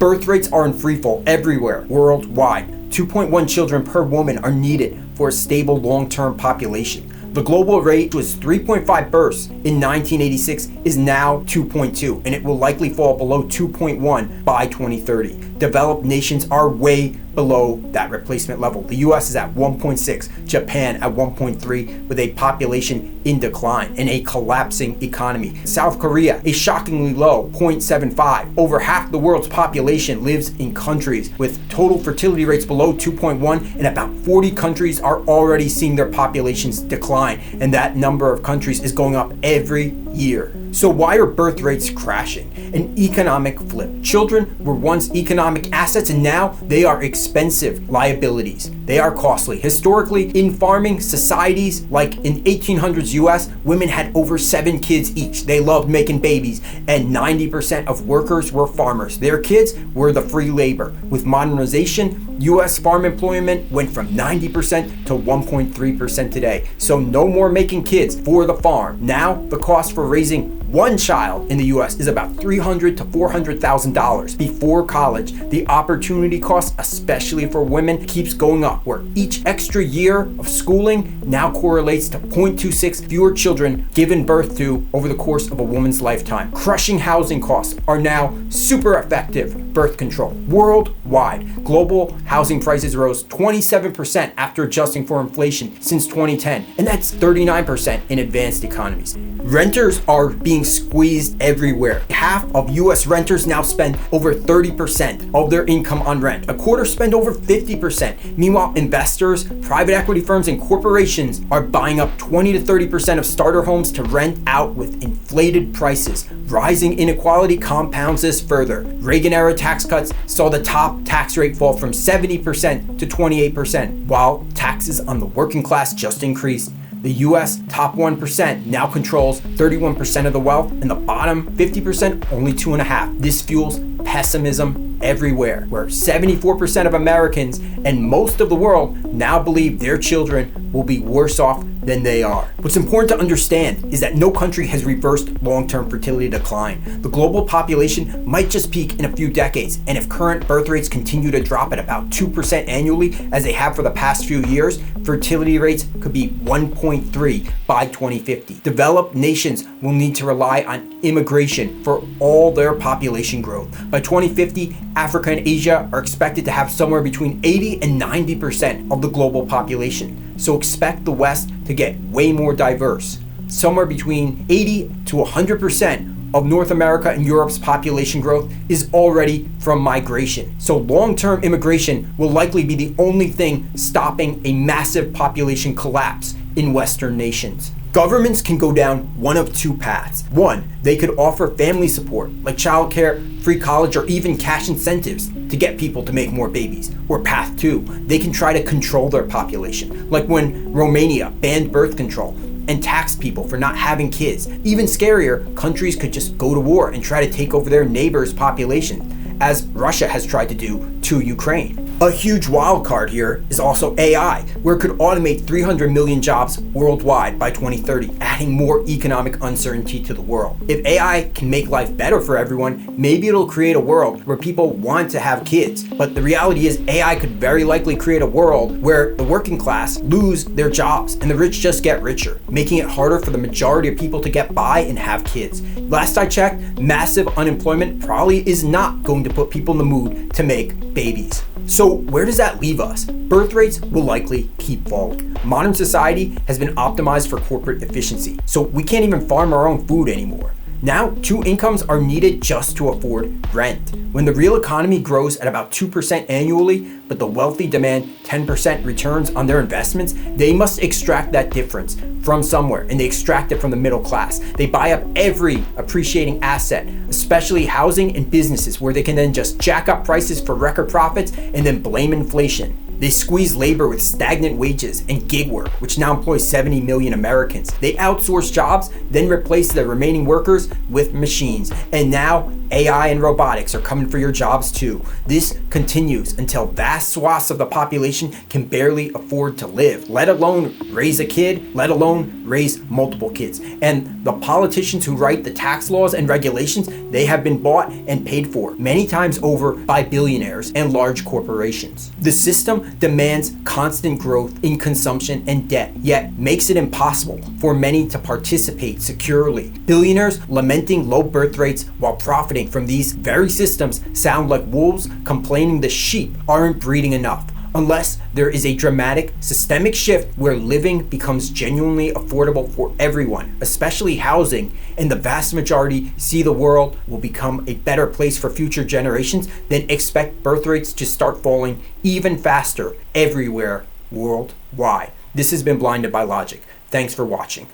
Birth rates are in freefall everywhere, worldwide. 2.1 children per woman are needed for a stable long-term population. The global rate was 3.5 births in 1986 is now 2.2, and it will likely fall below 2.1 by 2030. Developed nations are way below that replacement level. The US is at 1.6, Japan at 1.3, with a population in decline and a collapsing economy. South Korea, a shockingly low 0.75. Over half the world's population lives in countries with total fertility rates below 2.1, and about 40 countries are already seeing their populations decline, and that number of countries is going up every year. So why are birth rates crashing? An economic flip. Children were once economic assets, and now they are expensive liabilities. They are costly. Historically, in farming societies, like in 1800s US, women had over 7 kids each. They loved making babies, and 90% of workers were farmers. Their kids were the free labor. With modernization, US farm employment went from 90% to 1.3% today. So no more making kids for the farm. Now, the cost for raising one child in the US is about $300,000 to $400,000 before college. The opportunity cost, especially for women, keeps going up, where each extra year of schooling now correlates to 0.26 fewer children given birth to over the course of a woman's lifetime. Crushing housing costs are now super effective birth control. Worldwide, global housing prices rose 27% after adjusting for inflation since 2010, and that's 39% in advanced economies. Renters are being squeezed everywhere. Half of US renters now spend over 30% of their income on rent. A quarter spend over 50%. Meanwhile, investors, private equity firms, and corporations are buying up 20 to 30% of starter homes to rent out with inflated prices. Rising inequality compounds this further. Reagan-era tax cuts saw the top tax rate fall from 70% to 28%, while taxes on the working class just increased. The US top 1% now controls 31% of the wealth, and the bottom 50% only 2.5%. This fuels pessimism everywhere, where 74% of Americans and most of the world now believe their children will be worse off than they are. What's important to understand is that no country has reversed long-term fertility decline. The global population might just peak in a few decades, and if current birth rates continue to drop at about 2% annually, as they have for the past few years, fertility rates could be 1.3 by 2050. Developed nations will need to rely on immigration for all their population growth. By 2050, Africa and Asia are expected to have somewhere between 80 and 90% of the global population. So expect the West to get way more diverse. Somewhere between 80 to 100% of North America and Europe's population growth is already from migration. So long-term immigration will likely be the only thing stopping a massive population collapse in Western nations. Governments can go down one of two paths. One, they could offer family support like childcare, free college, or even cash incentives to get people to make more babies. Or path two, they can try to control their population, like when Romania banned birth control and taxed people for not having kids. Even scarier, countries could just go to war and try to take over their neighbors' population, as Russia has tried to do to Ukraine. A huge wild card here is also AI, where it could automate 300 million jobs worldwide by 2030, adding more economic uncertainty to the world. If AI can make life better for everyone, maybe it'll create a world where people want to have kids. But the reality is AI could very likely create a world where the working class lose their jobs and the rich just get richer, making it harder for the majority of people to get by and have kids. Last I checked, massive unemployment probably is not going to put people in the mood to make babies. So where does that leave us? Birth rates will likely keep falling. Modern society has been optimized for corporate efficiency, so we can't even farm our own food anymore. Now, 2 incomes are needed just to afford rent. When the real economy grows at about 2% annually, but the wealthy demand 10% returns on their investments, they must extract that difference from somewhere, and they extract it from the middle class. They buy up every appreciating asset, especially housing and businesses, where they can then just jack up prices for record profits and then blame inflation. They squeeze labor with stagnant wages and gig work, which now employs 70 million Americans. They outsource jobs, then replace the remaining workers with machines. And now AI and robotics are coming for your jobs too. This continues until vast swaths of the population can barely afford to live, let alone raise a kid, let alone raise multiple kids. And the politicians who write the tax laws and regulations, they have been bought and paid for many times over by billionaires and large corporations. The system demands constant growth in consumption and debt, yet makes it impossible for many to participate securely. Billionaires lamenting low birth rates while profiting from these very systems sound like wolves complaining the sheep aren't breeding enough. Unless there is a dramatic systemic shift where living becomes genuinely affordable for everyone, especially housing, and the vast majority see the world will become a better place for future generations, then expect birth rates to start falling even faster everywhere worldwide. This has been Blinded by Logic. Thanks for watching.